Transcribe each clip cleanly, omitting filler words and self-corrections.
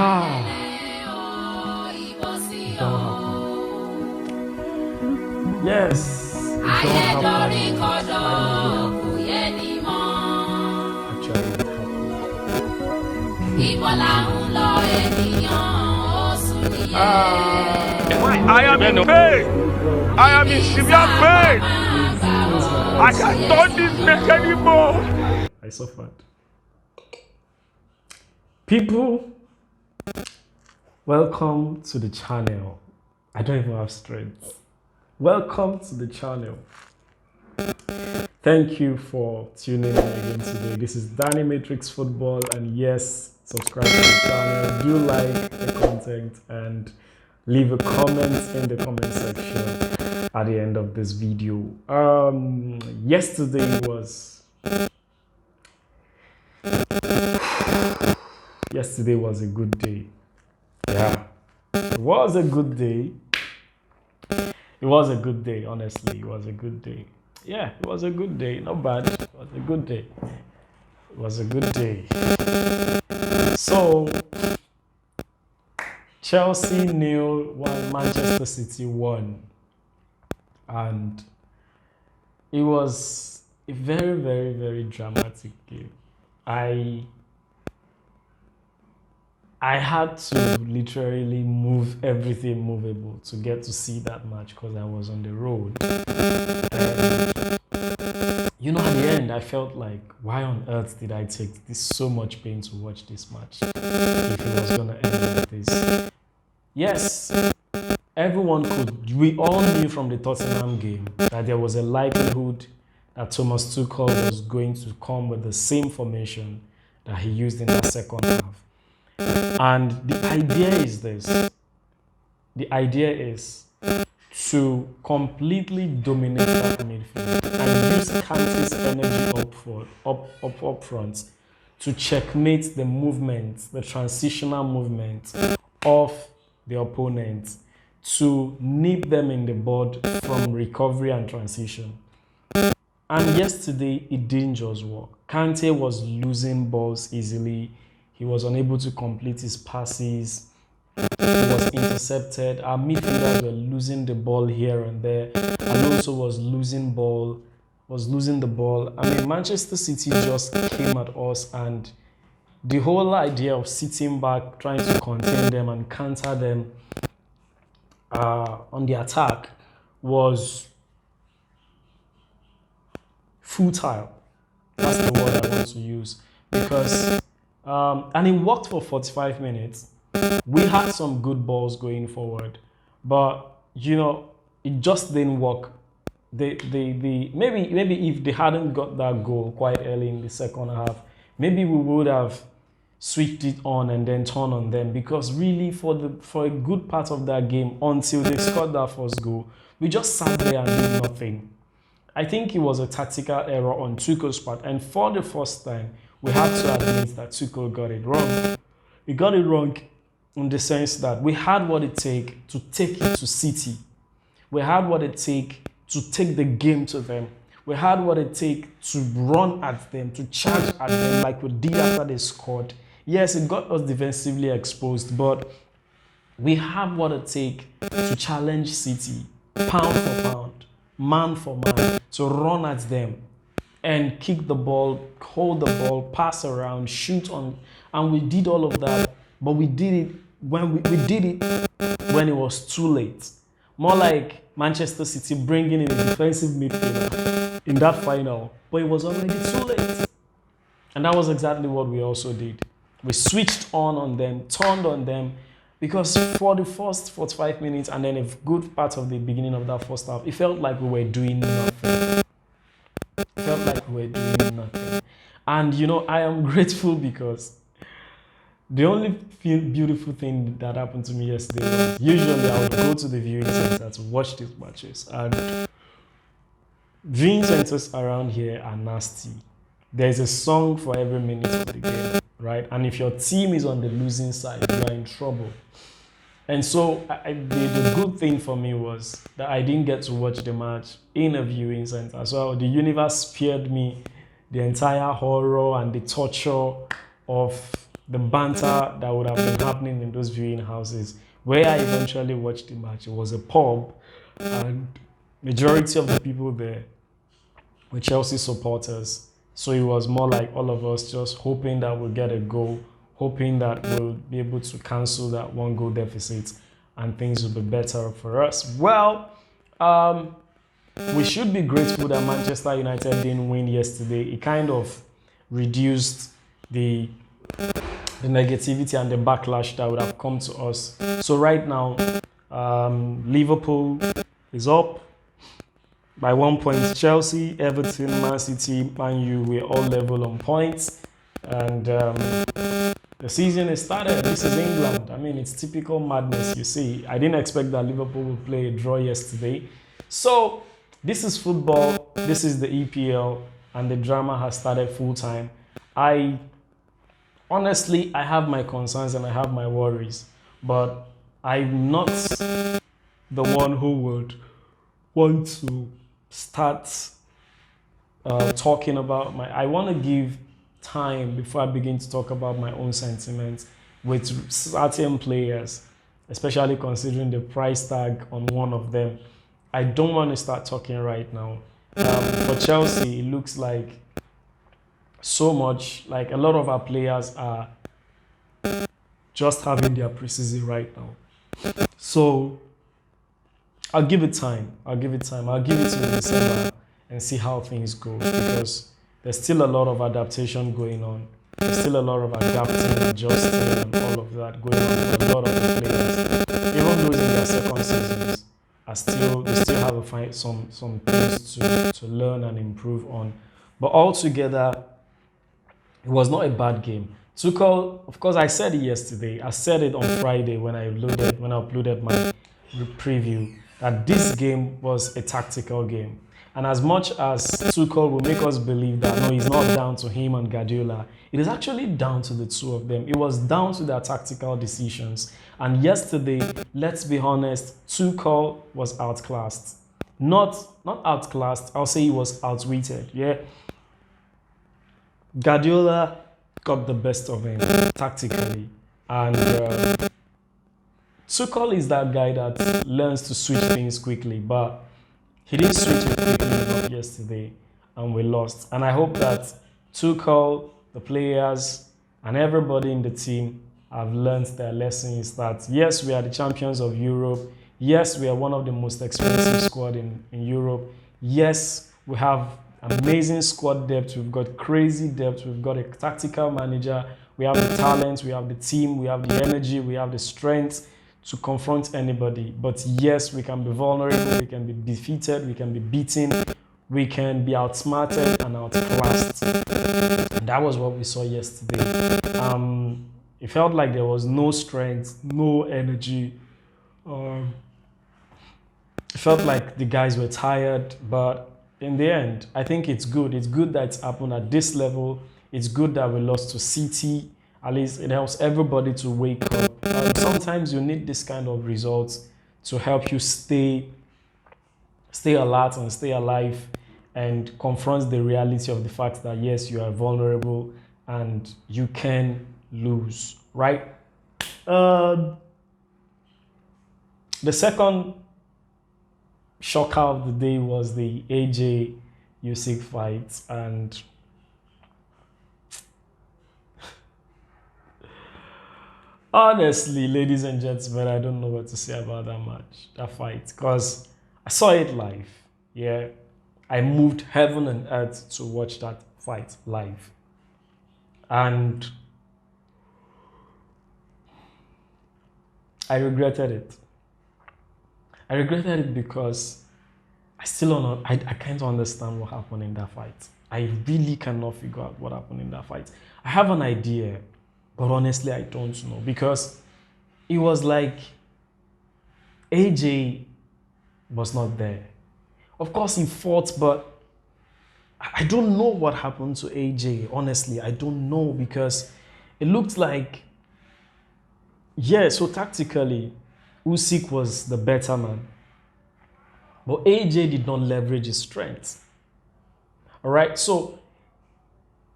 It don't happen. Yes, it don't happen. Actually, it happened. I am in pain. I am in severe pain. I can't touch this neck anymore. I suffered. People, welcome to the channel. I don't even have strength. Welcome to the channel. Thank you for tuning in again today. This is Danny Matrix Football, and yes, subscribe to the channel. Do like the content and leave a comment in the comment section at the end of this video. Yesterday was a good day. Yeah, it was a good day. It was a good day, honestly. It was a good day. Yeah, it was a good day. Not bad. It was a good day. It was a good day. So, Chelsea 0-1, Manchester City 1. And it was a very, very, very dramatic game. I had to literally move everything movable to get to see that match because I was on the road. And, you know, at the end, I felt like, why on earth did I take this so much pain to watch this match if it was going to end like this? Yes, we all knew from the Tottenham game that there was a likelihood that Thomas Tuchel was going to come with the same formation that he used in the second half. And the idea is this. The idea is to completely dominate that midfield and use Kante's energy up front to checkmate the movement, the transitional movement of the opponent, to nip them in the bud from recovery and transition. And yesterday, it didn't just work. Kante was losing balls easily. He was unable to complete his passes. He was intercepted. Our midfielders were losing the ball here and there. Alonso was losing the ball. I mean, Manchester City just came at us, and the whole idea of sitting back, trying to contain them and counter them on the attack was futile. That's the word I want to use. Because and it worked for 45 minutes. We had some good balls going forward, but you know, it just didn't work. Maybe if they hadn't got that goal quite early in the second half, maybe we would have switched it on and then turned on them. Because really, for a good part of that game, until they scored that first goal, we just sat there and did nothing. I think it was a tactical error on Tuchel's part, and for the first time, we have to admit that Tuchel got it wrong. He got it wrong in the sense that we had what it takes to take it to City. We had what it takes to take the game to them. We had what it takes to run at them, to charge at them like we did after they scored. Yes, it got us defensively exposed, but we have what it takes to challenge City, pound for pound, man for man, to run at them and kick the ball, hold the ball, pass around, shoot on, and we did all of that. But we did it when we did it when it was too late. More like Manchester City bringing in a defensive midfielder in that final, but it was already too late. And that was exactly what we also did. We switched on them, turned on them, because for the first 45 minutes and then a good part of the beginning of that first half, it felt like we were doing nothing. And you know, I am grateful because the only beautiful thing that happened to me yesterday was usually I would go to the viewing center to watch these matches, and viewing centers around here are nasty. There's a song for every minute of the game, right? And if your team is on the losing side, you are in trouble. And so the good thing for me was that I didn't get to watch the match in a viewing center. So the universe spared me the entire horror and the torture of the banter that would have been happening in those viewing houses. Where I eventually watched the match, it was a pub, and majority of the people there were Chelsea supporters. So it was more like all of us just hoping that we'll get a goal, hoping that we'll be able to cancel that 1-goal deficit and things will be better for us. Well, we should be grateful that Manchester United didn't win yesterday. It kind of reduced the negativity and the backlash that would have come to us. So right now, Liverpool is up by 1 point. Chelsea, Everton, ManCity, Man U, we're all level on points. And the season is started. This is England. I mean, it's typical madness, you see. I didn't expect that Liverpool would play a draw yesterday. So this is football. This is the EPL. And the drama has started full time. Honestly, I have my concerns and I have my worries. But I'm not the one who would want to start talking about I want to give time before I begin to talk about my own sentiments with certain players, especially considering the price tag on one of them. I don't want to start talking right now. For Chelsea, it looks like so much, like a lot of our players are just having their preseason right now. So I'll give it time. I'll give it till December and see how things go, because there's still a lot of adaptation going on. There's still a lot of adapting, adjusting, and all of that going on for a lot of the players. Even those in their second seasons they still have to find some things to learn and improve on. But altogether, it was not a bad game. Tuchel, of course, I said it yesterday. I said it on Friday when I uploaded my preview, that this game was a tactical game. And as much as Tuchel will make us believe that no, it's not down to him and Guardiola, it is actually down to the two of them. It was down to their tactical decisions. And yesterday, let's be honest, Tuchel was outclassed. Not outclassed, I'll say he was outwitted. Yeah. Guardiola got the best of him tactically. And Tuchel is that guy that learns to switch things quickly, but he didn't switch it quickly enough yesterday, and we lost. And I hope that Tuchel, the players, and everybody in the team have learned their lessons that yes, we are the champions of Europe. Yes, we are one of the most expensive squad in Europe. Yes, we have amazing squad depth. We've got crazy depth. We've got a tactical manager. We have the talent. We have the team. We have the energy. We have the strength to confront anybody. But yes, we can be vulnerable. We can be defeated. We can be beaten. We can be outsmarted and outclassed. And that was what we saw yesterday. It felt like there was no strength, no energy. It felt like the guys were tired, but in the end, I think it's good. It's good that it's happened at this level. It's good that we lost to City. At least it helps everybody to wake up. Sometimes you need this kind of results to help you stay alert and stay alive and confront the reality of the fact that yes, you are vulnerable and you can lose, right? The second shocker of the day was the AJ Usyk fight, and honestly, ladies and gentlemen, I don't know what to say about that fight, because I saw it live. Yeah, I moved heaven and earth to watch that fight live, and I regretted it. I regretted it because I still don't. I can't understand what happened in that fight. I really cannot figure out what happened in that fight. I have an idea, but honestly, I don't know, because it was like AJ was not there. Of course, he fought, but I don't know what happened to AJ. Honestly, I don't know, because it looked like, yeah, so tactically, Usyk was the better man. But AJ did not leverage his strength. All right, so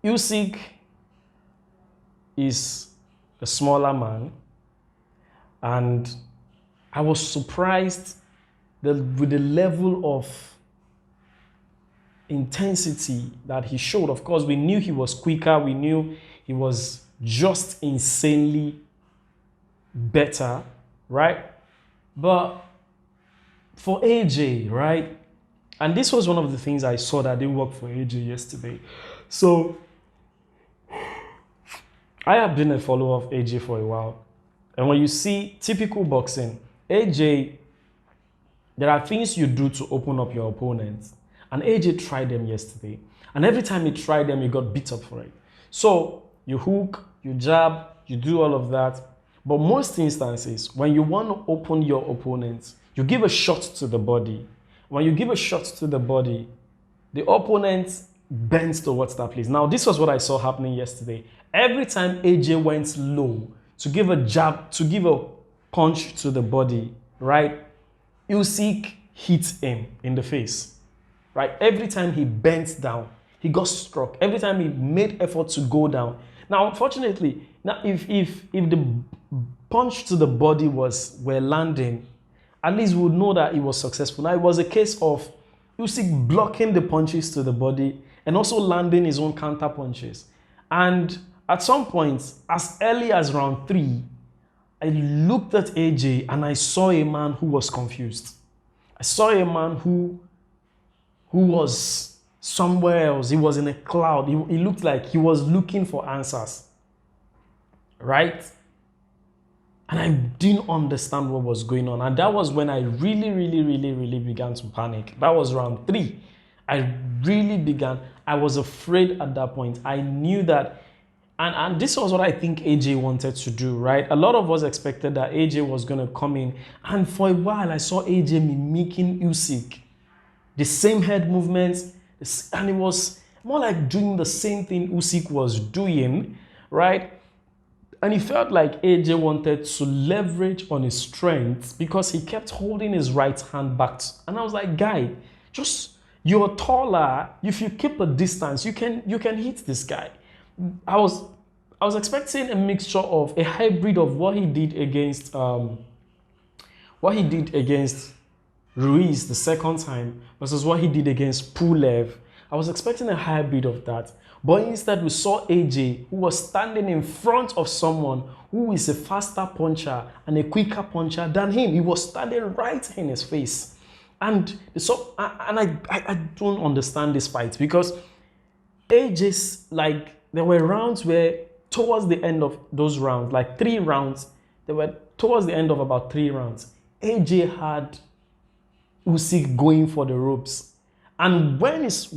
Usyk is a smaller man, and I was surprised with the level of intensity that he showed. Of course, we knew he was quicker. We knew he was just insanely better, right? But for AJ, right? And this was one of the things I saw that didn't work for AJ yesterday. So I have been a follower of AJ for a while. And when you see typical boxing, AJ, there are things you do to open up your opponent. And AJ tried them yesterday. And every time he tried them, he got beat up for it. So you hook, you jab, you do all of that. But most instances, when you want to open your opponent, you give a shot to the body. When you give a shot to the body, the opponent bends towards that place. Now, this was what I saw happening yesterday. Every time AJ went low to give a jab, to give a punch to the body, right, Usyk hit him in the face, right? Every time he bent down, he got struck. Every time he made effort to go down. Now, unfortunately, now if the punch to the body were landing, at least we would know that it was successful. Now, it was a case of Usyk blocking the punches to the body and also landing his own counter punches. And at some point, as early as round 3, I looked at AJ and I saw a man who was confused. I saw a man who was somewhere else. He was in a cloud. He looked like he was looking for answers, right? And I didn't understand what was going on. And that was when I really began to panic. That was round 3. I was afraid at that point. I knew that, and this was what I think AJ wanted to do, right? A lot of us expected that AJ was going to come in. And for a while, I saw AJ mimicking Usyk. The same head movements, and it was more like doing the same thing Usyk was doing, right? And he felt like AJ wanted to leverage on his strength because he kept holding his right hand back. And I was like, guy, you're taller. If you keep a distance, you can hit this guy. I was expecting a mixture of a hybrid of what he did against Ruiz the second time versus what he did against Pulev. I was expecting a hybrid of that. But instead, we saw AJ, who was standing in front of someone who is a faster puncher and a quicker puncher than him. He was standing right in his face. And so, I don't understand this fight because AJ's, like, there were rounds where towards the end of those rounds, like 3 rounds, towards the end of about 3 rounds, AJ had Usyk going for the ropes. And when it's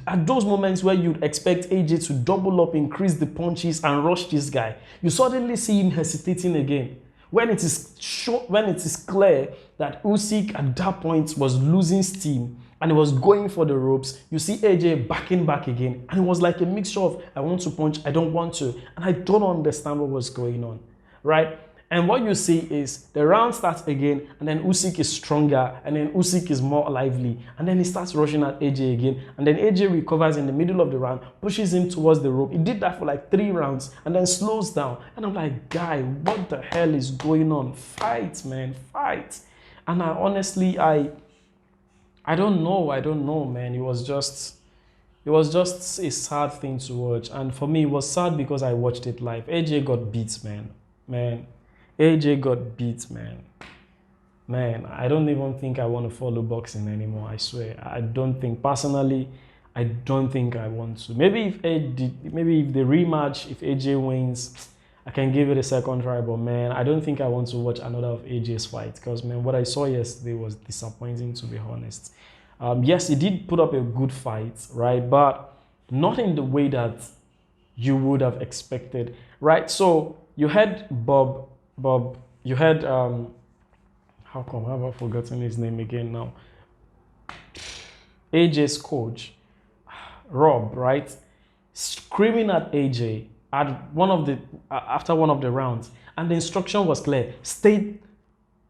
at those moments where you'd expect AJ to double up, increase the punches, and rush this guy, you suddenly see him hesitating again. When it is clear that Usyk at that point was losing steam and he was going for the ropes, you see AJ backing back again. And it was like a mixture of, I want to punch, I don't want to. And I don't understand what was going on, right? And what you see is the round starts again, and then Usyk is stronger, and then Usyk is more lively, and then he starts rushing at AJ again, and then AJ recovers in the middle of the round, pushes him towards the rope. He did that for like 3 rounds, and then slows down. And I'm like, guy, what the hell is going on? Fight, man, fight. And I honestly, I don't know, man. It was just a sad thing to watch. And for me, it was sad because I watched it live. AJ got beat, man. AJ got beat, man. Man, I don't even think I want to follow boxing anymore, I swear. Personally, I don't think I want to. Maybe if the rematch, if AJ wins, I can give it a second try, but man, I don't think I want to watch another of AJ's fight because, man, what I saw yesterday was disappointing, to be honest. Yes, he did put up a good fight, right? But not in the way that you would have expected, right? So you had Bob, you had, how come, have I forgotten his name again now? AJ's coach, Rob, right? Screaming at AJ after one of the rounds. And the instruction was clear.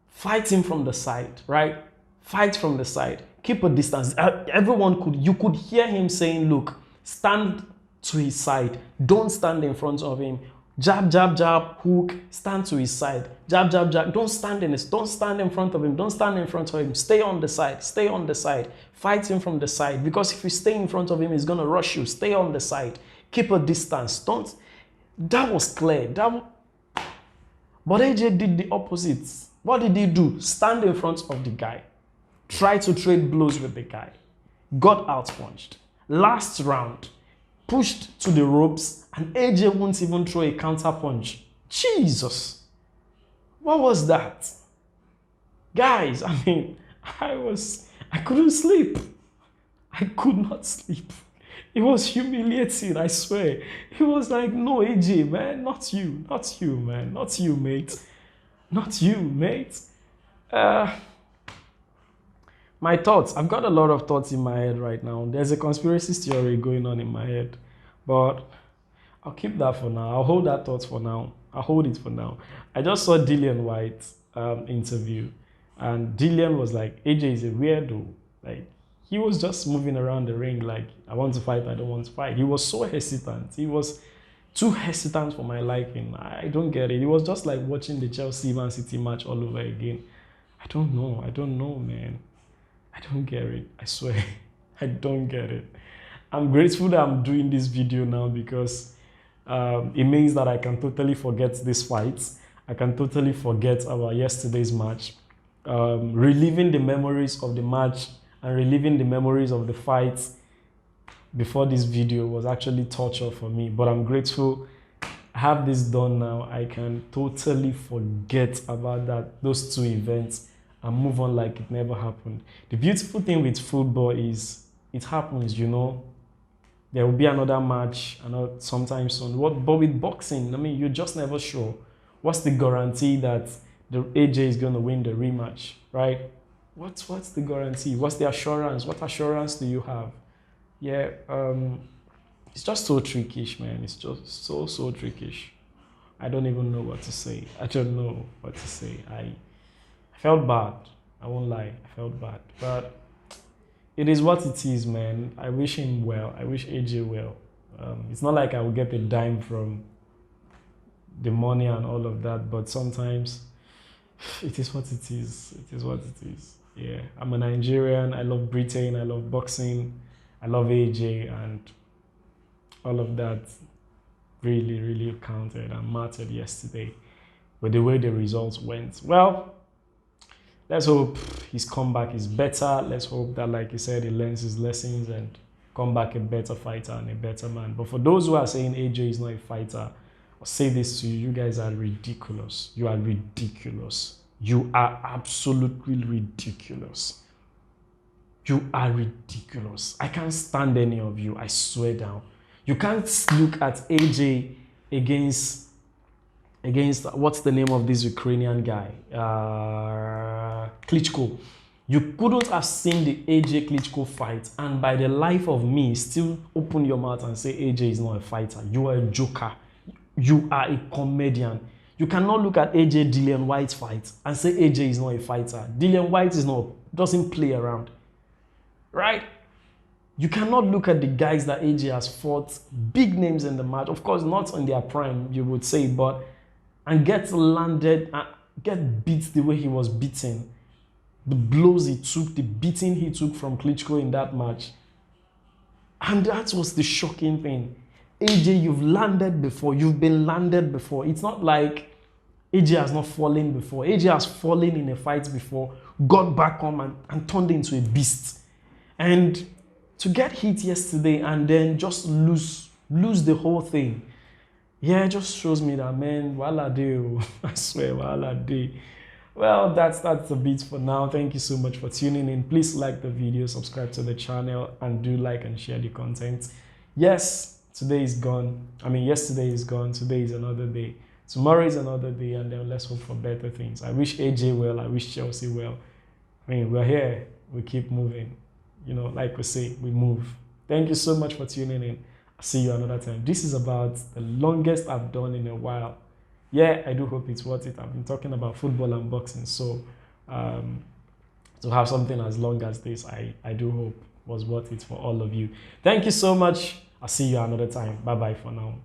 Fight him from the side, right? Fight from the side. Keep a distance. You could hear him saying, look, stand to his side. Don't stand in front of him. Jab, jab, jab, hook, stand to his side. Jab, jab, jab. Don't stand don't stand in front of him. Don't stand in front of him. Stay on the side. Stay on the side. Fight him from the side. Because if you stay in front of him, he's gonna rush you. Stay on the side. Keep a distance. Don't. That was clear. But AJ did the opposite. What did he do? Stand in front of the guy. Try to trade blows with the guy. Got outpunched. Last round, pushed to the ropes, and AJ won't even throw a counter punch. Jesus. What was that? Guys, I mean, I couldn't sleep. I could not sleep. It was humiliating, I swear. It was like, no, AJ, man, not you, man, not you, mate. Not you, mate. My thoughts. I've got a lot of thoughts in my head right now. There's a conspiracy theory going on in my head, but I'll keep that for now. I'll hold that thought for now. I'll hold it for now. I just saw Dillian White's interview, and Dillian was like, AJ is a weirdo. Like, he was just moving around the ring like, I want to fight, I don't want to fight. He was so hesitant. He was too hesitant for my liking. I don't get it. It was just like watching the Chelsea ManCity match all over again. I don't know, man. I don't get it. I swear. I don't get it. I'm grateful that I'm doing this video now because it means that I can totally forget this fight. I can totally forget about yesterday's match. Reliving the memories of the match and reliving the memories of the fight before this video was actually torture for me. But I'm grateful I have this done now. I can totally forget about those two events and move on like it never happened. The beautiful thing with football is it happens, you know. There will be another match sometime soon. But with boxing, I mean, you're just never sure. What's the guarantee that the AJ is going to win the rematch, right? What's the guarantee? What's the assurance? What assurance do you have? Yeah, it's just so trickish, man. It's just so trickish. I don't even know what to say. I don't know what to say. I felt bad. I won't lie. I felt bad. But it is what it is, man. I wish him well. I wish AJ well. It's not like I will get a dime from the money and all of that, but sometimes it is what it is. It is what it is. Yeah, I'm a Nigerian. I love Britain. I love boxing. I love AJ, and all of that really counted and mattered yesterday with the way the results went. Well, let's hope his comeback is better. Let's hope that, like you said, he learns his lessons and come back a better fighter and a better man. But for those who are saying AJ is not a fighter, I'll say this to you. You guys are ridiculous. You are ridiculous. You are absolutely ridiculous. You are ridiculous. I can't stand any of you. I swear down. You can't look at AJ against what's the name of this Ukrainian guy? Klitschko. You couldn't have seen the AJ Klitschko fight and by the life of me still open your mouth and say AJ is not a fighter. You are a joker. You are a comedian. You cannot look at AJ Dillian White's fight and say AJ is not a fighter. Dillian White doesn't play around. Right? You cannot look at the guys that AJ has fought, big names in the match, of course not in their prime, you would say, but and get landed and get beat the way he was beaten. The blows he took, the beating he took from Klitschko in that match. And that was the shocking thing. AJ, you've landed before. You've been landed before. It's not like AJ has not fallen before. AJ has fallen in a fight before, got back home and turned into a beast. And to get hit yesterday and then just lose the whole thing, yeah, it just shows me that, man, wala day. I swear, wala day. Well, that's a bit for now. Thank you so much for tuning in. Please like the video, subscribe to the channel, and do like and share the content. Yes, today is gone. I mean, yesterday is gone. Today is another day. Tomorrow is another day, and then let's hope for better things. I wish AJ well. I wish Chelsea well. I mean, we're here. We keep moving. You know, like we say, we move. Thank you so much for tuning in. I'll see you another time. This is about the longest I've done in a while. Yeah, I do hope it's worth it. I've been talking about football and boxing, so to have something as long as this, I do hope was worth it for all of you. Thank you so much. I'll see you another time. Bye-bye for now.